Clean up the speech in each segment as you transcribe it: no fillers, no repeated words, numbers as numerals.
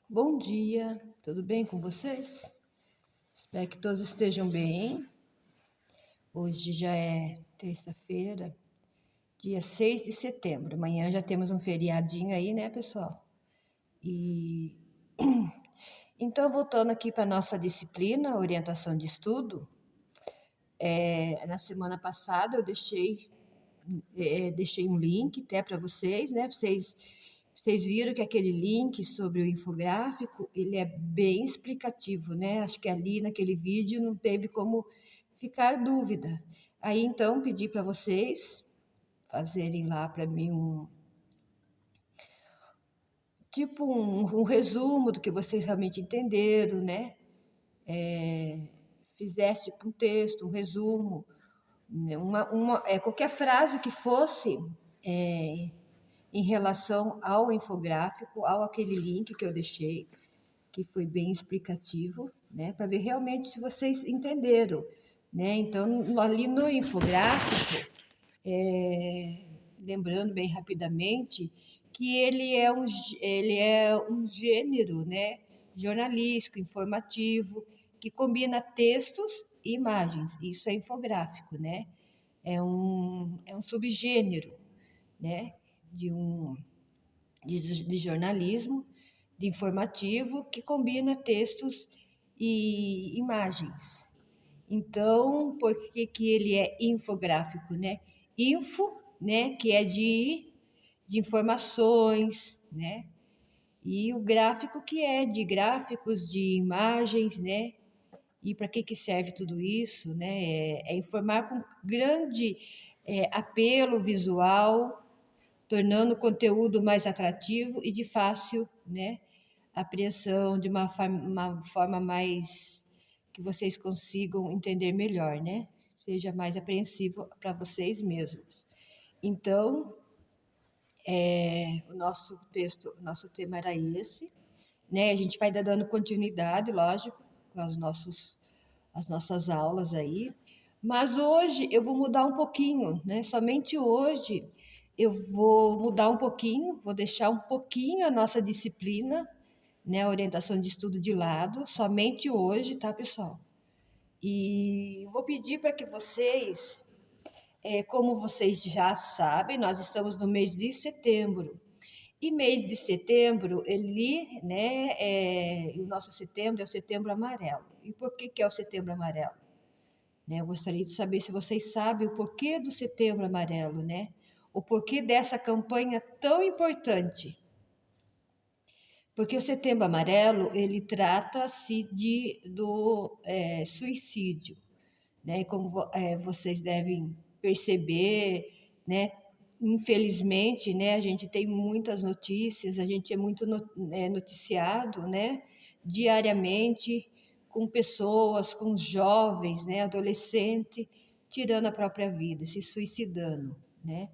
Bom dia, tudo bem com vocês? Espero que todos estejam bem. Hoje já é terça-feira, dia 6 de setembro. Amanhã já temos um feriadinho aí, né, pessoal? E então, voltando aqui para a nossa disciplina, orientação de estudo, na semana passada eu deixei um link até para vocês, né? Vocês viram que aquele link sobre o infográfico, ele é bem explicativo, né? Acho que ali naquele vídeo não teve como ficar dúvida. Aí então pedi para vocês fazerem lá para mim um resumo do que vocês realmente entenderam, né? Fizesse tipo um texto, um resumo, né? Qualquer frase que fosse em relação ao infográfico, ao aquele link que eu deixei, que foi bem explicativo, né, para ver realmente se vocês entenderam, né? Então, ali no infográfico, lembrando bem rapidamente que ele é um gênero, né, jornalístico, informativo, que combina textos e imagens. Isso é infográfico, né? É um subgênero, né, de um de jornalismo, de informativo, que combina textos e imagens. Então, por que ele é infográfico, né? Info, né, que é de informações, né? E o gráfico que é de gráficos, de imagens, né? E para que serve tudo isso, né? É informar com grande apelo visual, tornando o conteúdo mais atrativo e de fácil, né, apreensão, de uma forma mais que vocês consigam entender melhor, né? Seja mais apreensivo para vocês mesmos. Então, o nosso tema era esse, né? A gente vai dando continuidade, lógico, com as nossas aulas aí. Mas hoje eu vou mudar um pouquinho, né? Somente hoje eu vou mudar um pouquinho, vou deixar um pouquinho a nossa disciplina, né? A orientação de estudo de lado, somente hoje, tá, pessoal? E vou pedir para que vocês, como vocês já sabem, nós estamos no mês de setembro. E mês de setembro, o nosso setembro é o setembro amarelo. E por que é o setembro amarelo? Né, eu gostaria de saber se vocês sabem o porquê do setembro amarelo, né? O porquê dessa campanha tão importante. Porque o setembro amarelo, ele trata-se do suicídio, né? E como vocês devem perceber, né? Infelizmente, né, a gente tem muitas notícias, a gente é muito noticiado, né, diariamente, com pessoas, com jovens, né, adolescentes, tirando a própria vida, se suicidando, né?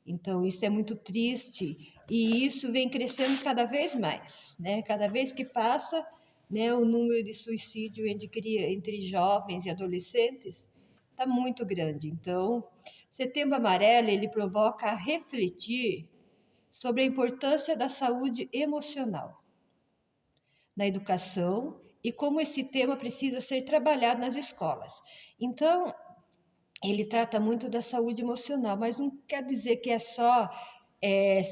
Então, isso é muito triste e isso vem crescendo cada vez mais, né? Cada vez que passa, né, o número de suicídio entre jovens e adolescentes está muito grande. Então, Setembro Amarelo, ele provoca a refletir sobre a importância da saúde emocional na educação e como esse tema precisa ser trabalhado nas escolas. Então, ele trata muito da saúde emocional, mas não quer dizer que é só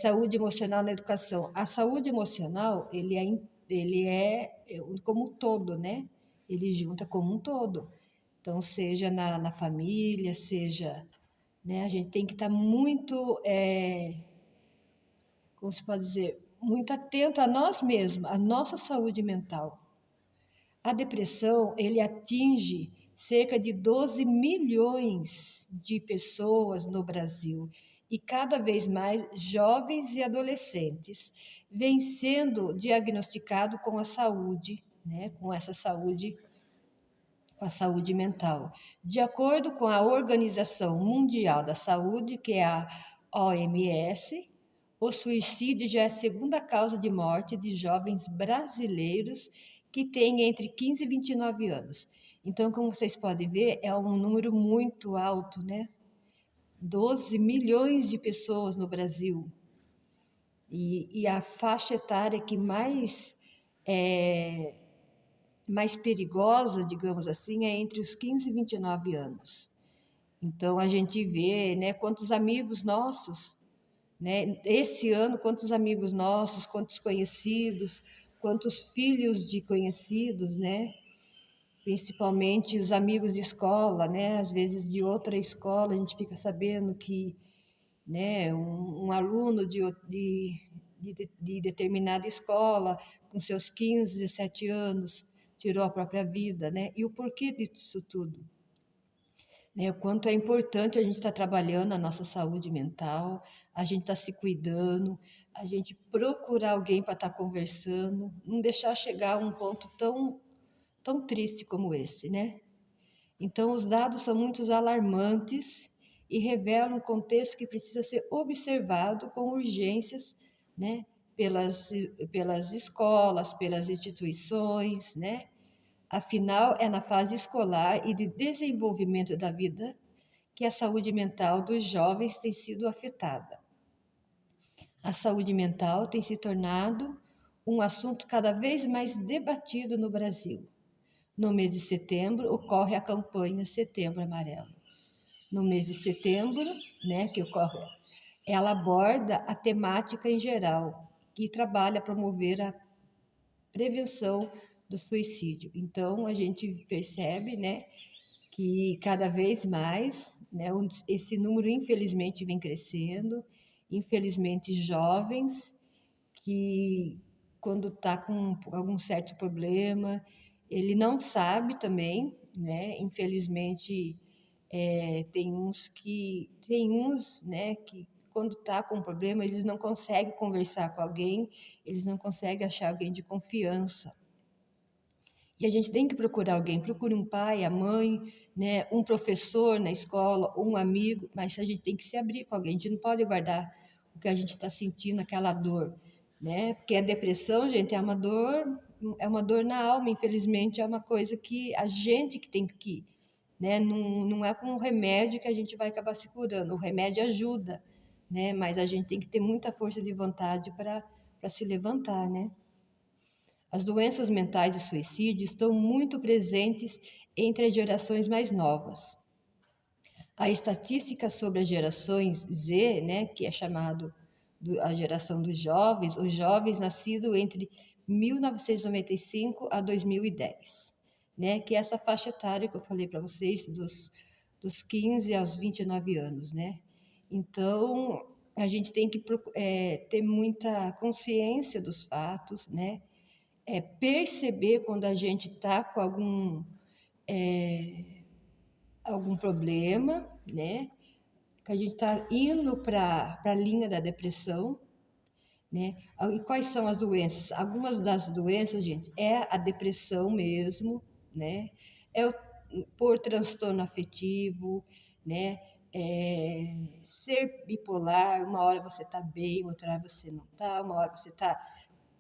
saúde emocional na educação. A saúde emocional, ele é como um todo, né? Ele junta como um todo. Então, seja na família, seja, né? A gente tem que estar muito, como se pode dizer, muito atento a nós mesmos, a nossa saúde mental. A depressão, ele atinge cerca de 12 milhões de pessoas no Brasil e cada vez mais jovens e adolescentes vêm sendo diagnosticados com a saúde, né, com a saúde mental. De acordo com a Organização Mundial da Saúde, que é a OMS, o suicídio já é a segunda causa de morte de jovens brasileiros que têm entre 15 e 29 anos. Então, como vocês podem ver, é um número muito alto, né? 12 milhões de pessoas no Brasil. E a faixa etária que mais mais perigosa, digamos assim, é entre os 15 e 29 anos. Então, a gente vê, né, quantos amigos nossos, né, esse ano, quantos amigos nossos, quantos conhecidos, quantos filhos de conhecidos, né, principalmente os amigos de escola, né, às vezes de outra escola, a gente fica sabendo que, né, um aluno de determinada escola, com seus 15, 17 anos, tirou a própria vida, né? E o porquê disso tudo? Né? O quanto é importante a gente estar trabalhando a nossa saúde mental, a gente estar se cuidando, a gente procurar alguém para estar conversando, não deixar chegar a um ponto tão triste como esse, né? Então, os dados são muito alarmantes e revelam um contexto que precisa ser observado com urgências, né, pelas escolas, pelas instituições, né? Afinal, é na fase escolar e de desenvolvimento da vida que a saúde mental dos jovens tem sido afetada. A saúde mental tem se tornado um assunto cada vez mais debatido no Brasil. No mês de setembro, ocorre a campanha Setembro Amarelo. No mês de setembro, né, que ocorre, ela aborda a temática em geral e trabalha a promover a prevenção do suicídio. Então, a gente percebe, né, que cada vez mais, né, esse número infelizmente vem crescendo, infelizmente jovens que quando está com algum certo problema, ele não sabe também, né? Infelizmente, tem uns, né, que quando está com um problema, eles não conseguem conversar com alguém, eles não conseguem achar alguém de confiança. E a gente tem que procurar alguém, procure um pai, a mãe, né, um professor na escola, um amigo, mas a gente tem que se abrir com alguém, a gente não pode guardar o que a gente está sentindo, aquela dor, né? Porque a depressão, gente, é uma dor na alma, infelizmente, é uma coisa que a gente que tem que, né? Não é com o remédio que a gente vai acabar se curando, o remédio ajuda, né? Mas a gente tem que ter muita força de vontade para se levantar, né? As doenças mentais de suicídio estão muito presentes entre as gerações mais novas. A estatística sobre as gerações Z, né, que é chamado a geração dos jovens, os jovens nascidos entre 1995 a 2010, né, que é essa faixa etária que eu falei para vocês, dos 15 aos 29 anos, né? Então, a gente tem que ter muita consciência dos fatos, né? Perceber quando a gente está com algum problema, né? Que a gente está indo para a linha da depressão, né? E quais são as doenças? Algumas das doenças, gente, é a depressão mesmo, né? É por transtorno afetivo, né? Ser bipolar, uma hora você está bem, outra hora você não está, uma hora você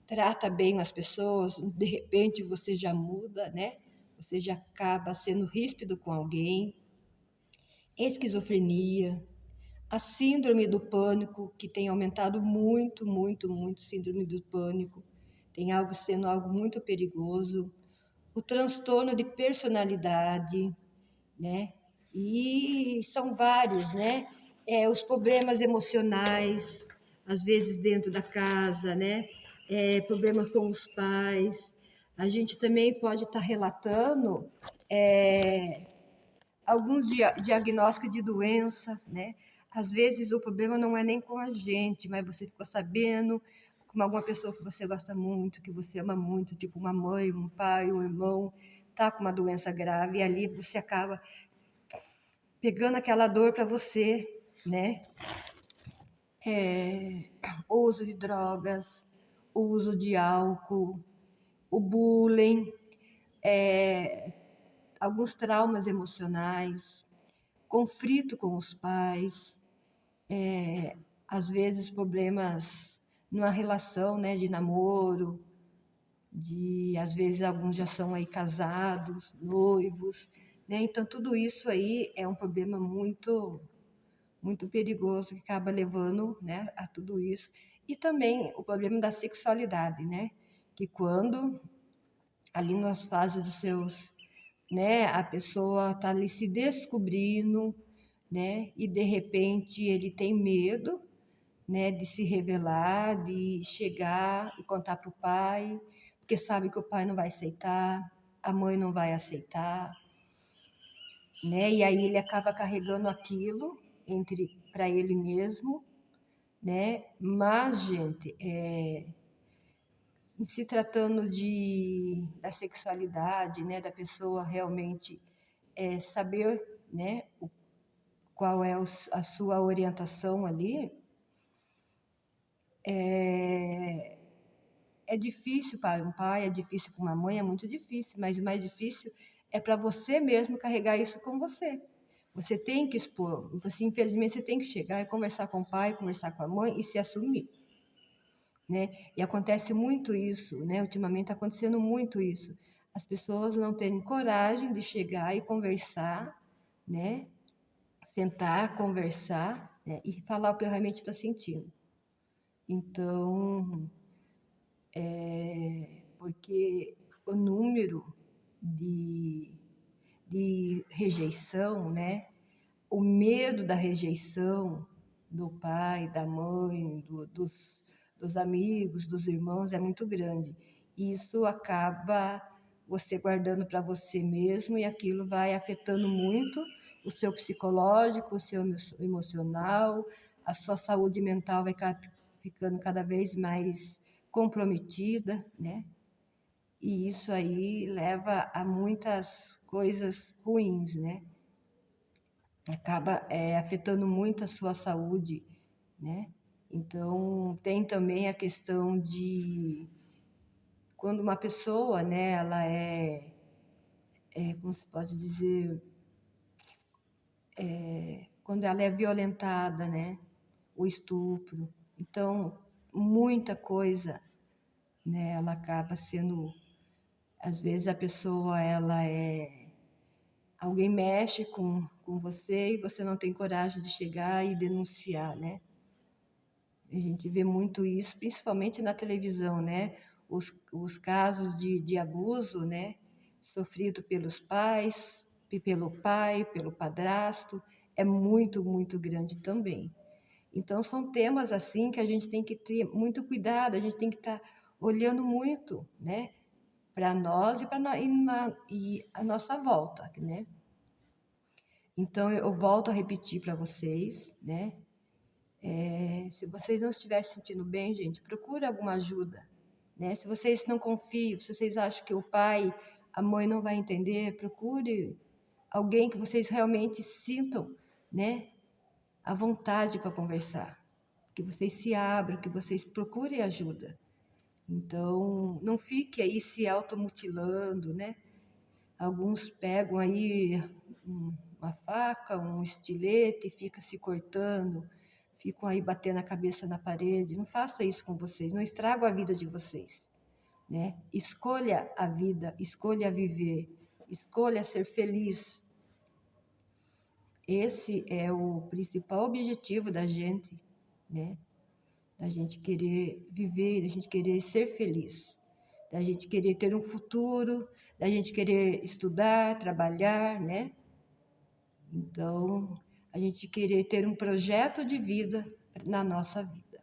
trata bem as pessoas, de repente você já muda, né? Você já acaba sendo ríspido com alguém. Esquizofrenia, a síndrome do pânico, que tem aumentado muito, muito, muito, síndrome do pânico, tem algo sendo algo muito perigoso. O transtorno de personalidade, né? E são vários, né? Os problemas emocionais, às vezes dentro da casa, né? Problemas com os pais. A gente também pode estar relatando alguns diagnósticos de doença, né? Às vezes o problema não é nem com a gente, mas você ficou sabendo com alguma pessoa que você gosta muito, que você ama muito, tipo uma mãe, um pai, um irmão, tá com uma doença grave e ali você acaba pegando aquela dor para você, né? O uso de drogas, o uso de álcool, o bullying, alguns traumas emocionais, conflito com os pais, às vezes problemas numa relação, né, de namoro, às vezes alguns já são aí casados, noivos, né? Então tudo isso aí é um problema muito perigoso que acaba levando, né, a tudo isso. E também o problema da sexualidade, né? Que quando ali nas fases dos seus, né, a pessoa está ali se descobrindo, né, e de repente ele tem medo, né, de se revelar, de chegar e contar para o pai, porque sabe que o pai não vai aceitar, a mãe não vai aceitar, né, e aí ele acaba carregando aquilo entre para ele mesmo, né, mas gente, em se tratando da sexualidade, né, da pessoa realmente saber, né, qual é a sua orientação ali, é difícil para um pai, é difícil para uma mãe, é muito difícil, mas o mais difícil é para você mesmo carregar isso com você. Você tem que expor, você infelizmente você tem que chegar e conversar com o pai, conversar com a mãe e se assumir, né? E acontece muito isso, né? Ultimamente está acontecendo muito isso. As pessoas não terem coragem de chegar e conversar, né? Sentar, conversar, né? E falar o que realmente está sentindo. Então, porque o número de, de rejeição, né? O medo da rejeição do pai, da mãe, dos amigos, dos irmãos é muito grande. E isso acaba você guardando para você mesmo e aquilo vai afetando muito o seu psicológico, o seu emocional, a sua saúde mental vai ficando cada vez mais comprometida, né? E isso aí leva a muitas coisas ruins, né? Acaba afetando muito a sua saúde, né? Então, tem também a questão de quando uma pessoa, né, ela como se pode dizer, quando ela é violentada, né, o estupro. Então, muita coisa, né, ela acaba sendo, às vezes a pessoa, alguém mexe com você e você não tem coragem de chegar e denunciar, né? A gente vê muito isso, principalmente na televisão, né? Os casos de abuso, né? Sofrido pelos pais, pelo pai, pelo padrasto, é muito, muito grande também. Então, são temas assim que a gente tem que ter muito cuidado, a gente tem que estar olhando muito, né? Para nós e a nossa volta, né? Então, eu volto a repetir para vocês, né? Se vocês não estiverem se sentindo bem, gente, procure alguma ajuda, né? Se vocês não confiam, se vocês acham que o pai, a mãe não vai entender, procure alguém que vocês realmente sintam, né? À vontade para conversar, que vocês se abram, que vocês procurem ajuda. Então, não fique aí se automutilando, né? Alguns pegam aí uma faca, um estilete e fica se cortando, ficam aí batendo a cabeça na parede. Não faça isso com vocês, não estraga a vida de vocês, né? Escolha a vida, escolha viver, escolha ser feliz. Esse é o principal objetivo da gente, né? Da gente querer viver, da gente querer ser feliz, da gente querer ter um futuro, da gente querer estudar, trabalhar, né? Então, a gente querer ter um projeto de vida na nossa vida,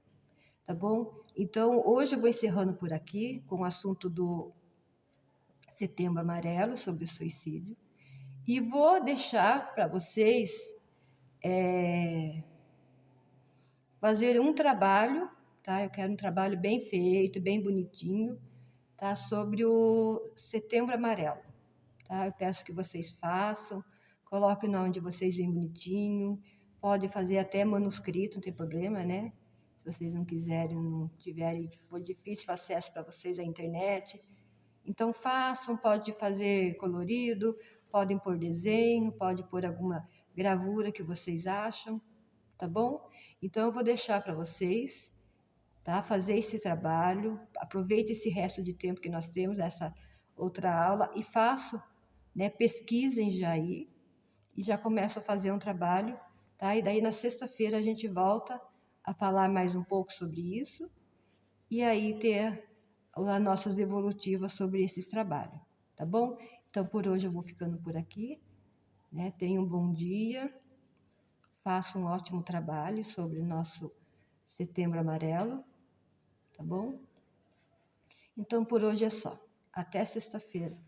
tá bom? Então, hoje eu vou encerrando por aqui com o assunto do Setembro Amarelo, sobre o suicídio, e vou deixar para vocês fazer um trabalho, tá? Eu quero um trabalho bem feito, bem bonitinho, tá? Sobre o Setembro Amarelo, tá? Eu peço que vocês façam, coloquem o nome de vocês bem bonitinho, pode fazer até manuscrito, não tem problema, né? Se vocês não quiserem, não tiverem, for difícil acesso para vocês à internet. Então façam, pode fazer colorido, podem pôr desenho, pode pôr alguma gravura que vocês acham, tá bom? Então eu vou deixar para vocês, tá? Fazer esse trabalho, aproveite esse resto de tempo que nós temos nessa outra aula e façam, né? Pesquisem já aí e já começam a fazer um trabalho, tá? E daí na sexta-feira a gente volta a falar mais um pouco sobre isso e aí ter as nossas devolutivas sobre esses trabalhos, tá bom? Então, por hoje eu vou ficando por aqui, né? Tenha um bom dia, faça um ótimo trabalho sobre o nosso Setembro Amarelo, tá bom? Então, por hoje é só. Até sexta-feira.